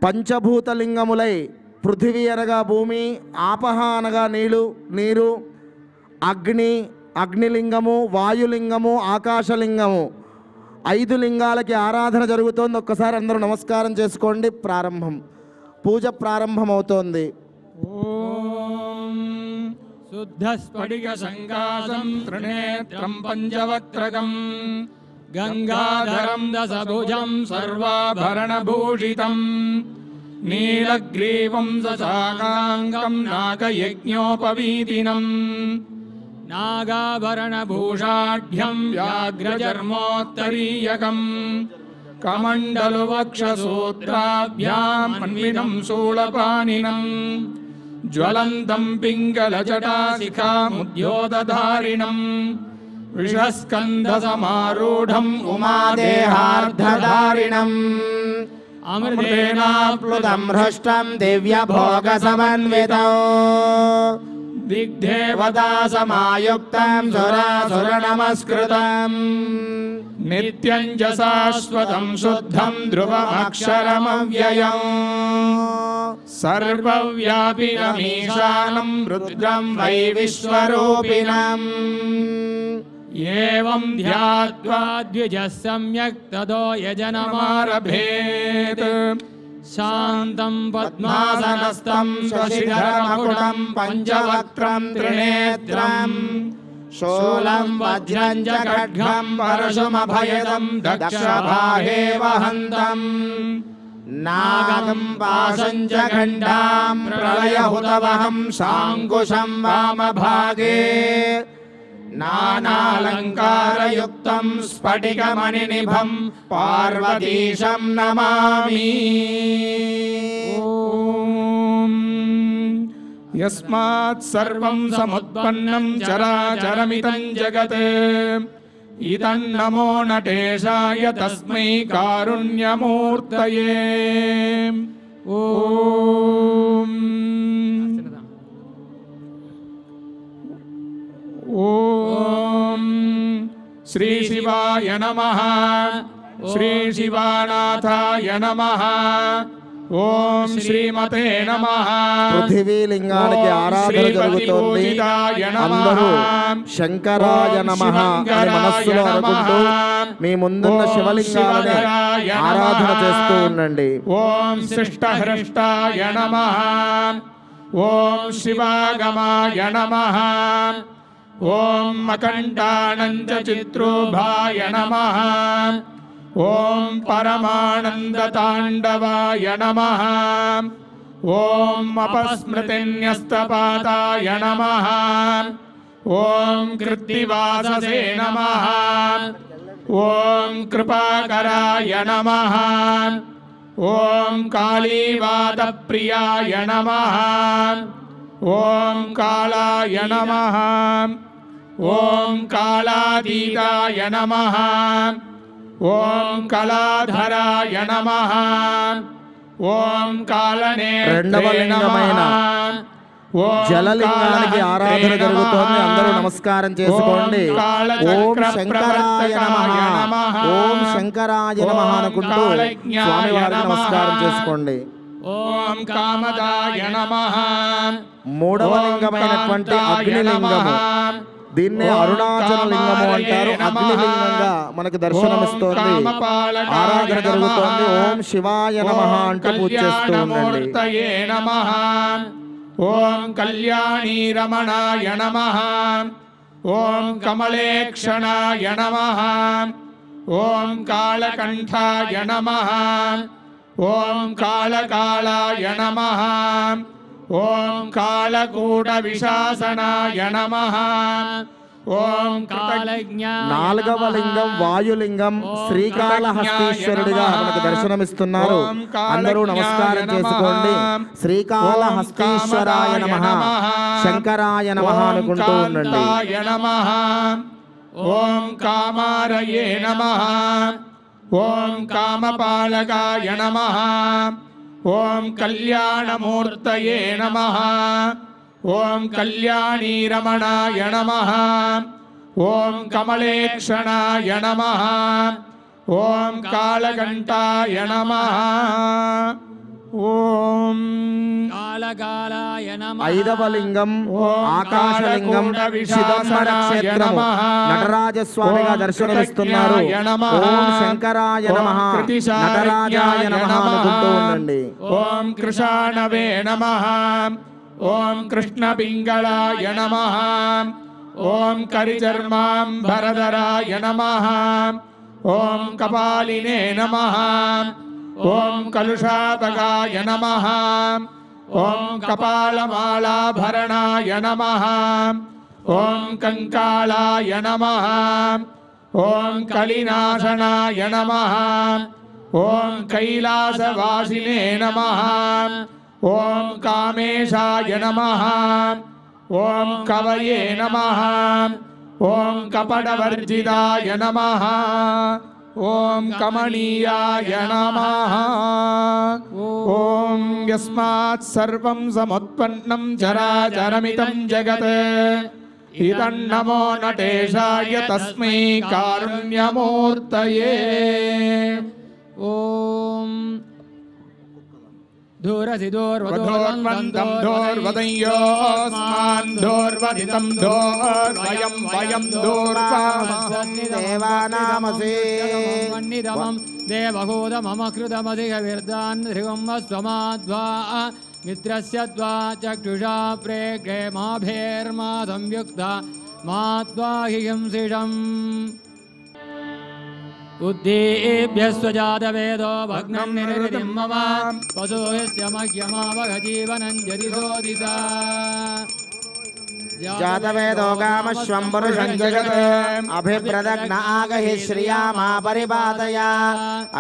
పంచభూతలింగములై పృథివీ అనగా భూమి, ఆపహ అనగా నీరు, అగ్నిలింగము, వాయులింగము, ఆకాశలింగము 5 లింగాలకి ఆరాధన జరుగుతోంది. ఒక్కసారి అందరూ నమస్కారం చేసుకోండి. పూజ ప్రారంభమవుతోంది. ఓం శుద్ధ స్ఫటిక సంకాశం త్రినేత్రం పంచవక్త్రకం గంగాధరం దశభుజం సర్వాభరణభూషితం నీలగ్రీవం సశాకాంగం నాగయజ్ఞోపవీతినం నాగాభరణభూషాఢ్యం వ్యాఘ్రచర్మోత్తరీయకం కమండలువక్షసూత్రాభ్యాం అన్వితం శూలపానినం జ్వలంతం పింగళజటాశిఖాముద్యోతధారిణం వృషస్కంధసమారూఢం ఉమాదేహార్ధధారిణం అమృతేనాప్లుతం హృష్టం దివ్యభోగసమన్వితం దిగ్దేవతా సమాయుక్తం సురాసురనమస్కృతం నిత్యం చ శాశ్వతం శుద్ధం ధ్రువమక్షరమవ్యయం సర్వవ్యాపినమీశానం రుద్రం వై విశ్వరూపిణం ఏవం ధ్యాత్వా ద్విజః సమ్యక్ తదో యజనమారభేత్ శాంతం పద్మాసనస్థం శశిధరమకుటం పంచవక్త్రం త్రినేత్రం శూలం వజ్రం చ ఖడ్గం పరశుమభయదం దక్షబాహే వహంతం నాగం పాశం చ ఖండాం ప్రళయహుతవహం సాంకుశం వామభాగే నానాలంకారయుక్తం స్ఫటికమణినిభం పార్వతీశం నమామి. ఓం యస్మాత్ సర్వం సముత్పన్నం చరాచరమిదం జగత్ ఇదన్నమో నటేశాయ తస్మై కారుణ్యమూర్తయే. ఓం ఓం శ్రీ శివాయ నమః. శ్రీ శివానాథాయ నమః. ఓం శ్రీమతే నమః. పృథివీ లింగానికి ఆరాధన జరుగుతోంది. అందరూ శంకరాయ నమః అని మనస్సులో అనుకుంటూ మీ ముందున్న శివలింగాలని ఆరాధన చేస్తూ ఉండండి. ఓం శిష్టహృష్టాయ నమః. ఓం శివాగమాయ నమః. ఓం అఖండానంద చిత్రూభాయ నమః. ఓం పరమానందతాండవాయ నమః. ఓం అపస్మృతిన్యస్తపాతాయ నమః. ఓం కృత్తివాససే నమః. ఓం కృపాకరాయ నమః. ఓం కాళీవాదప్రియాయ నమః. ఓం కాళాయ నమః. ఓం కాళాతీతాయ నమః. ఓం కళాధరాయ నమః. ఓం కాళనేత్రే నమః. జలలింగానికి ఆరాధన జరుగుతోంది. అందరూ నమస్కారం చేసుకోండి. ఓం శంకరాయ నమః. ఓం శంకరాయ నమః అనుకుంటూ స్వామివారికి నమస్కారం చేసుకోండి. ఓం కామదాయ నమః. మూడవ లింగమైనటువంటి అగ్నిలింగము, దీన్నే అరుణాచల లింగము అంటారు. అగ్నిలింగంగా మనకు దర్శనమిస్తోంది. ఆరాధన జరుగుతోంది. ఓం శివాయ నమః అంటూ పూజ చేస్తూ ఉండండి. ఓం కళ్యాణీ రమణాయ నమః. ఓం కమలేక్షణాయ నమః. ఓం కాళకంఠాయ నమః. ఓం కాళకాళాయ నమః. ఓం కాళకూట విశాసనాయ నమః. ఓం నాలుగవ లింగం వాయులింగం శ్రీకాళహస్తీశ్వరుడిగా మనకు దర్శనమిస్తున్నారు. అందరూ నమస్కారం చేసుకోండి. శ్రీకాళహస్తీశ్వరాయ నమః, శంకరాయ నమః అనుకుంటూ ఉండండి. ఓం కామారయే నమః. ఓం కామపాలకాయ నమః. ఓం కళ్యాణమూర్తయే నమః. ఓం కళ్యాణీ రమణాయ నమః. ఓం కమలేక్షణాయ నమః. ఓం కాళకంఠాయ నమః. ఓం కాళకాలాయ నమః. ఐదవ లింగం ఓం ఆకాశలింగం చిదంబర క్షేత్రము నటరాజస్వామిగా దర్శనమిస్తున్నారు. ఓం శంకరాయ నమః నటరాజాయ నమః అనుకుంటూ ఉండండి. ఓం కృషాణవే నమః ఓం కృష్ణపింగళాయ నమః ఓం కరిచర్మాంబరధరాయ నమః ఓం కపాలినే నమః ఓం కలుషాపగాయ నమః ఓం కపాలమాలాభరణాయ నమః ఓం కంకాళాయ నమః ఓం కలినాశనాయ నమః ఓం కైలాసవాసినే నమః ఓం కామేశాయ నమః ఓం కవయే నమః ఓం కపటవర్జితాయ నమః ఓం కమనీయాయ నమః ఓం యస్మాత్ సర్వం సముత్పన్నం చరాచరమిదం జగత్ ఇదన్నమో నటేశాయ తస్మై కారుణ్యమూర్తయే. ఓం దూరసి వధోర్వంతం ధోర్వదయ్యోస్మాన్ ధోర్వదితం ధోర్వయం వయం దేవానామసే దేవానామం దేవహూతమమకృతమధిక విర్దాన్ ధ్రువమస్వమాద్వా మిత్రస్య త్వా చక్షుషా ప్రేక్షే మాభేర్మా సంయుక్త మాత్వాహి హింసిషం ఉద్దేభ్యస్వజాతవేదో భగ్నం నిరృతిం మమ వసోయస్య మహ్యమావగ జీవనం జరిసోదితా జాతవేదో గామశ్వం పురుషం జగత్ అభిప్రదగ్న ఆగహి శ్రియామా పరిపాతయ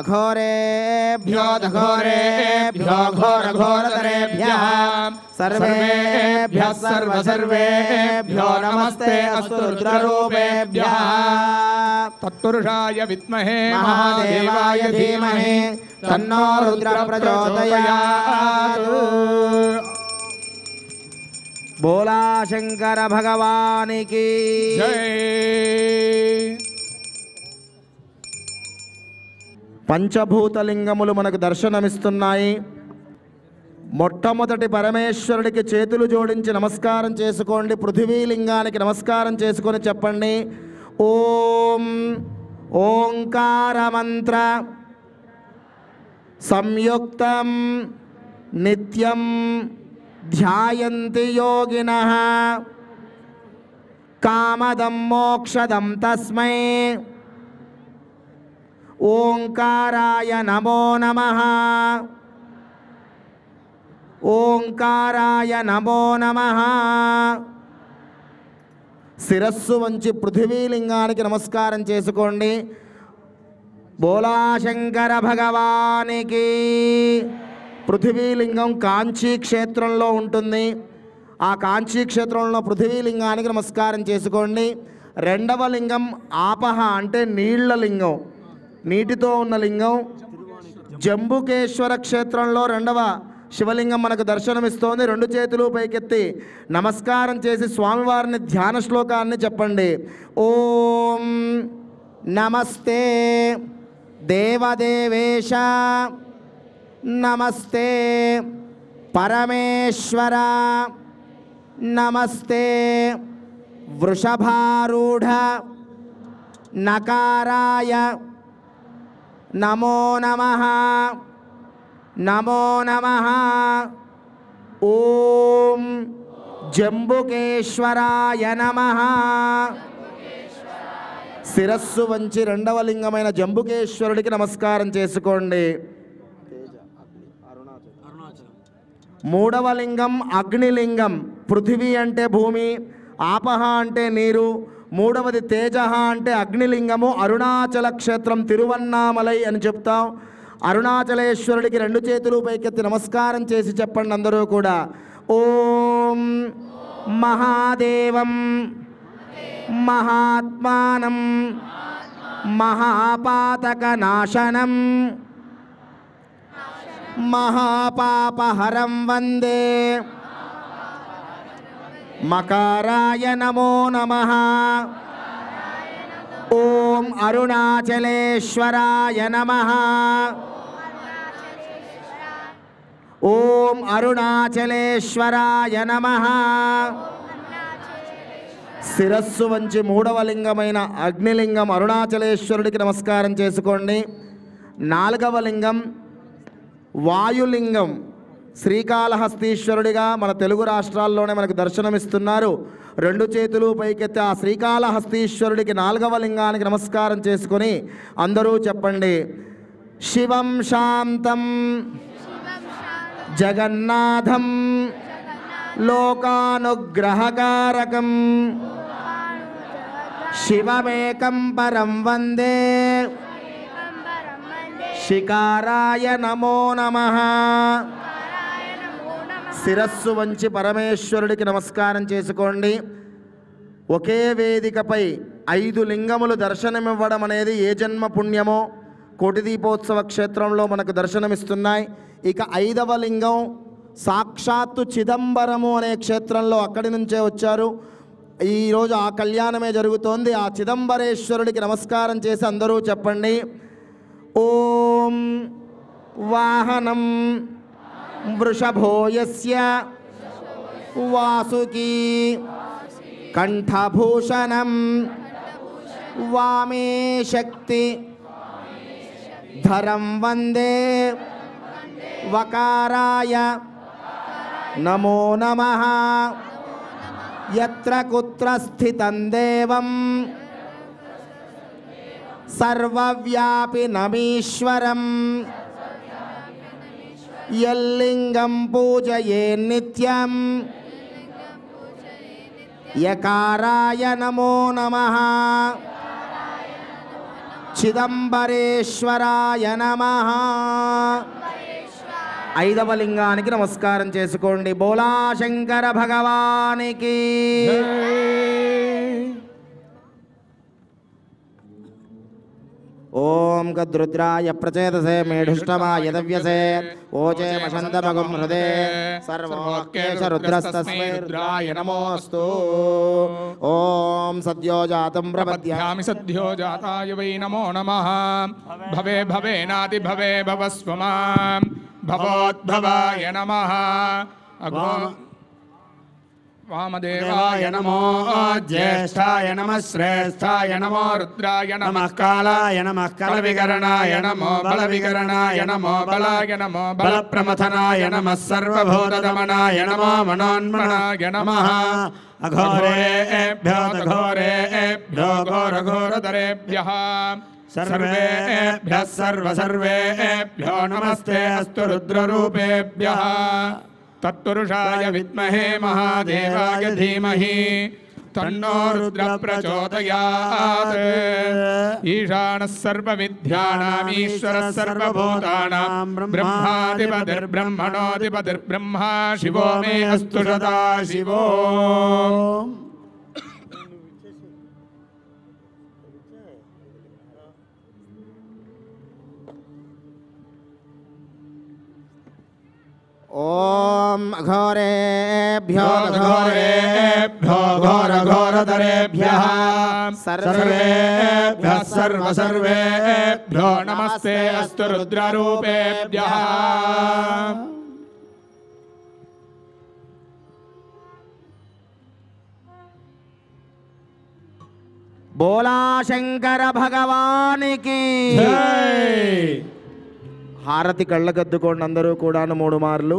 అఘోరేభ్యో ఘోరేభ్యో ఘోరఘోరతరేభ్యః సర్వేభ్యః సర్వసర్వేభ్యో నమస్తే అస్తు రుద్రరూపేభ్యః. తత్పురుషాయ విద్మహే మహాదేవాయ ధీమహి తన్నో రుద్ర ప్రచోదయాత్. బోలా శంకర భగవానికి జై. పంచభూతలింగములు మనకు దర్శనమిస్తున్నాయి. మొట్టమొదటి పరమేశ్వరుడికి చేతులు జోడించి నమస్కారం చేసుకోండి. పృథివీలింగానికి నమస్కారం చేసుకొని చెప్పండి. ఓం ఓంకార మంత్ర సంయుక్తం నిత్యం ధ్యాయంతి యోగినః కామదం మోక్షదం తస్మై ఓంకారాయ నమో నమః. ఓంకారాయ నమో నమః. శిరస్సు వంచి పృథివీలింగానికి నమస్కారం చేసుకోండి. బోలా శంకర భగవానికి. పృథివీలింగం కాంచీ క్షేత్రంలో ఉంటుంది. ఆ కాంచీ క్షేత్రంలో పృథివీలింగానికి నమస్కారం చేసుకోండి. రెండవ లింగం ఆపహ అంటే నీళ్ల లింగం, నీటితో ఉన్న లింగం. జంబుకేశ్వర క్షేత్రంలో రెండవ శివలింగం మనకు దర్శనమిస్తోంది. రెండు చేతులు పైకెత్తి నమస్కారం చేసి స్వామివారిని ధ్యాన శ్లోకాన్ని చెప్పండి. ఓం నమస్తే దేవదేవేశ నమస్తే పరమేశ్వర నమస్తే వృషభారూఢ నకారాయ నమో నమః. నమో నమః. ఓం జంబుకేశ్వరాయ నమః. శిరస్సు వంచి రెండవ లింగమైన జంబుకేశ్వరుడికి నమస్కారం చేసుకోండి. మూడవ లింగం అగ్నిలింగం. పృథివీ అంటే భూమి, ఆపహ అంటే నీరు, మూడవది తేజ అంటే అగ్నిలింగము. అరుణాచల క్షేత్రం తిరువన్నామలై అని చెప్తాం. అరుణాచలేశ్వరుడికి రెండు చేతులు పైకెత్తి నమస్కారం చేసి చెప్పండి అందరూ కూడా. ఓం మహాదేవం మహాత్మానం మహాపాతక నాశనం మహాపాపహరం వందే మకారాయ నమో నమః. ఓం అరుణాచలేశ్వరాయ నమః. ఓం అరుణాచలేశ్వరాయ నమః. శిరస్సు వంచి మూడవ లింగమైన అగ్నిలింగం అరుణాచలేశ్వరుడికి నమస్కారం చేసుకోండి. నాలుగవ లింగం వాయులింగం శ్రీకాళహస్తీశ్వరుడిగా మన తెలుగు రాష్ట్రాల్లోనే మనకు దర్శనమిస్తున్నారు. రెండు చేతులు పైకెత్తి ఆ శ్రీకాళహస్తీశ్వరుడికి నాలుగవ లింగానికి నమస్కారం చేసుకొని అందరూ చెప్పండి. శివం శాంతం జగన్నాథం లోకానుగ్రహకారకం శివమేకం పరం వందే శికారాయ నమో నమః. శిరస్సు వంచి పరమేశ్వరుడికి నమస్కారం చేసుకోండి. ఒకే వేదికపై 5 లింగములు దర్శనమివ్వడం అనేది ఏ జన్మ పుణ్యమో కోటి దీపోత్సవ క్షేత్రంలో మనకు దర్శనమిస్తున్నాయి. ఇక 5వ లింగం సాక్షాత్తు చిదంబరము అనే క్షేత్రంలో అక్కడి నుంచే వచ్చారు. ఈరోజు ఆ కళ్యాణమే జరుగుతోంది. ఆ చిదంబరేశ్వరుడికి నమస్కారం చేసి అందరూ చెప్పండి. ఓం వాహనం వృషభోయస్య వాసుకీ కంఠభూషణం వామే శక్తి ధరం వందే వకారాయ నమో నమః. యత్ర కుత్ర స్థితం దేవం సర్వవ్యాపినమీశ్వరం యల్లింగం పూజయే నిత్యం యకారాయ నమో నమః. చిదంబరేశ్వరాయ నమః. 5వ లింగానికి నమస్కారం చేసుకోండి. బోలా శంకర భగవానికి. ఓం గద్రుద్రాయ ప్రచేతసే మేఢుష్టమాయ దవ్యసే ఓచే మషందమగం హృదే సర్వోకేశ రుద్రస్తస్మై రుద్రాయ నమోస్తు. ఓం సద్యోజాతం ప్రపద్యామి ప్రపద్యామి సద్యో జాతాయ వై నమో నమః. భవే భవేనాతి భవే భవస్వ మాం భవోద్భవాయ నమః. వామదేవాయ నమో జ్యేష్ఠాయ నమః శ్రేష్ఠాయ నమో రుద్రాయ నమః కాలాయ నమః కలవికరణాయ నమో బలవికరణాయ నమో బలాయ నమో బలప్రమథనాయ నమః సర్వభూతదమనాయ నమో మనోన్మనాయ నమః. అఘోరేభ్యో ఘోరేభ్యో ఘోరఘోరతరేభ్యః సర్వేభ్యः సర్వసర్వేభ్యో నమస్తే అస్తు రుద్రరూపేభ్యः. తత్పురుషాయ విద్మహే మహాదేవాయ ధీమహి తన్నో రుద్ర ప్రచోదయాత్. ఈశానः సర్వవిద్యానాం ఈశ్వరः సర్వభూతానాం బ్రహ్మాధిపతిర్బ్రహ్మణోధిపతిర్బ్రహ్మ శివో మే అస్తు సదా శివో. ఓం ఘోరేభ్యో ఘోరేభ్యో ఘోరఘోరతరేభ్యః సర్వేభ్యः సర్వసర్వేభ్యో నమస్తే అస్తు రుద్రరూపేభ్యః. బోలా శంకర భగవానికి. హారతి కళ్ళకద్దుకోండి అందరూ కూడాను 3 మార్లు.